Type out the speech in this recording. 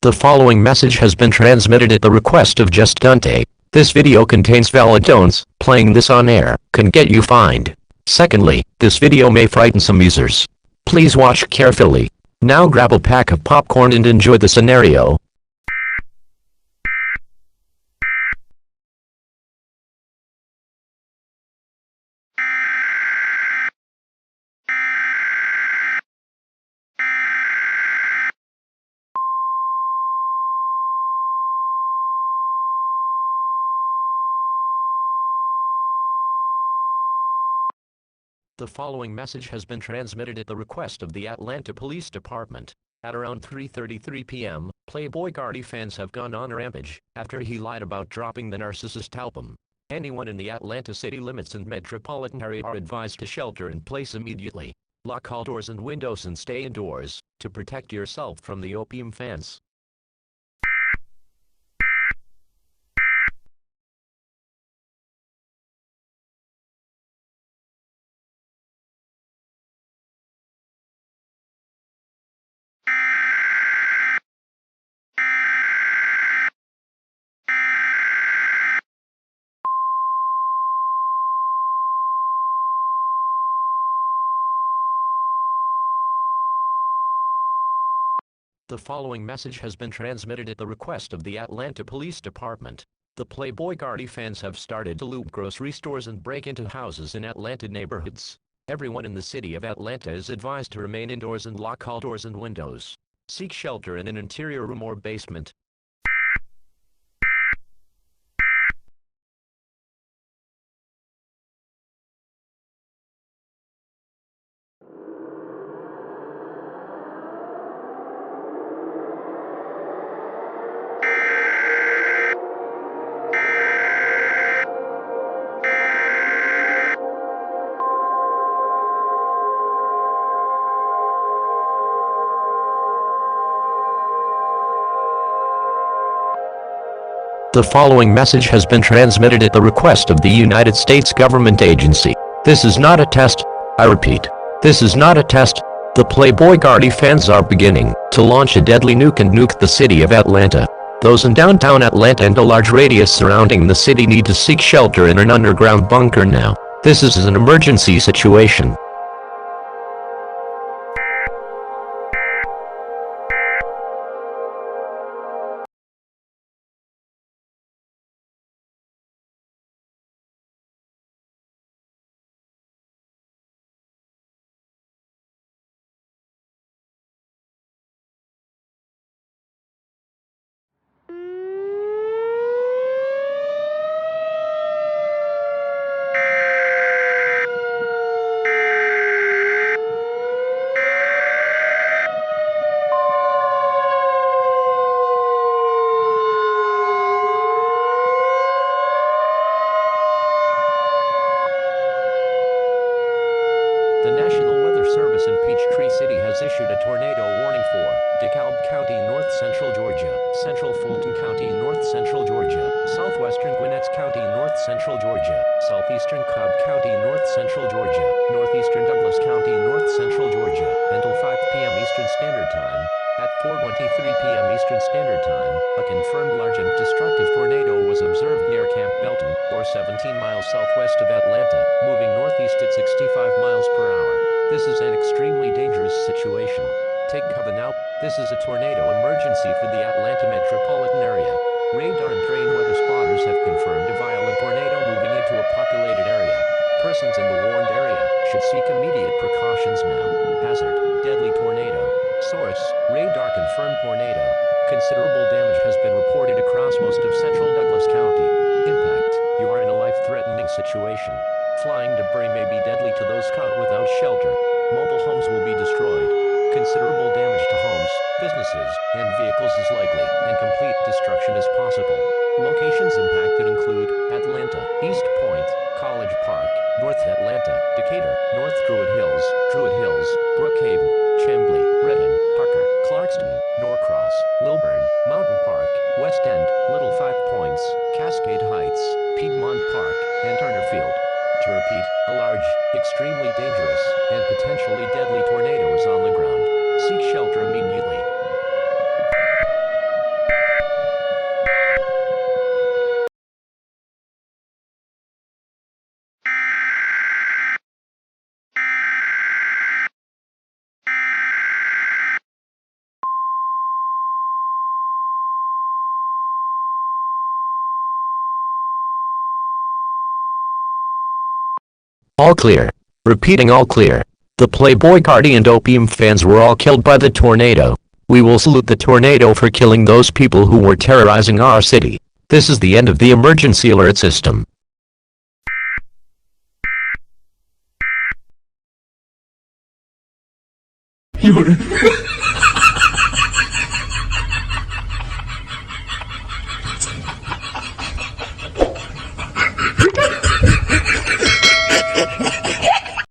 The following message has been transmitted at the request of Just Dante. This video contains valid tones. Playing this on air can get you fined. Secondly, this video may frighten some users. Please watch carefully. Now grab a pack of popcorn and enjoy the scenario. The following message has been transmitted at the request of the Atlanta Police Department. At around 3:33 p.m., Playboy Carti fans have gone on a rampage after he lied about dropping the Narcissist album. Anyone in the Atlanta city limits and metropolitan area are advised to shelter in place immediately. Lock all doors and windows and stay indoors to protect yourself from the opium fans. The following message has been transmitted at the request of the Atlanta Police Department. The Playboy Carti fans have started to loot grocery stores and break into houses in Atlanta neighborhoods. Everyone in the city of Atlanta is advised to remain indoors and lock all doors and windows. Seek shelter in an interior room or basement. The following message has been transmitted at the request of the United States government agency. This is not a test. I repeat, this is not a test. The Playboy Carti fans are beginning to launch a deadly nuke and nuke the city of Atlanta. Those in downtown Atlanta and a large radius surrounding the city need to seek shelter in an underground bunker now. This is an emergency situation. The National Weather Service in Peachtree City has issued a tornado warning for DeKalb County, North Central Georgia, Central Fulton County, North Central Georgia, Southwestern Gwinnett County, North Central Georgia, Southeastern Cobb County, North Central Georgia, Northeastern Douglas County, North Central Georgia, until 5 p.m. Eastern Standard Time. At 4:23 p.m. Eastern Standard Time, a confirmed large and destructive tornado was observed near Camp Belton, or 17 miles southwest of Atlanta, moving northeast at 65 miles per hour. This is an extremely dangerous situation. Take cover now. This is a tornado emergency for the Atlanta metropolitan area. Radar and trained weather spotters have confirmed a violent tornado moving into a populated area. Persons in the warned area should seek immediate precautions now. Hazard: deadly tornado. Source: radar confirmed tornado. Considerable damage has been reported across most of central Douglas County. Impact: you are in a life-threatening situation. Flying debris may be deadly to those caught without shelter. Mobile homes will be destroyed. Considerable damage to homes, businesses, and vehicles is likely, and complete destruction is possible. Locations impacted include Atlanta, East Point, College Park, North Atlanta, Decatur, North Druid Hills, Brookhaven, Chamblee, Redden, Parker, Clarkston, Norcross, Lilburn, Mountain Park, West End, Little Five Points, Cascade Heights, Piedmont Park, and Turner Field. To repeat, a large, extremely dangerous, and potentially deadly tornado is on the ground. Seek shelter immediately. All clear. Repeating, all clear. The Playboy Carti and opium fans were all killed by the tornado. We will salute the tornado for killing those people who were terrorizing our city. This is the end of the emergency alert system.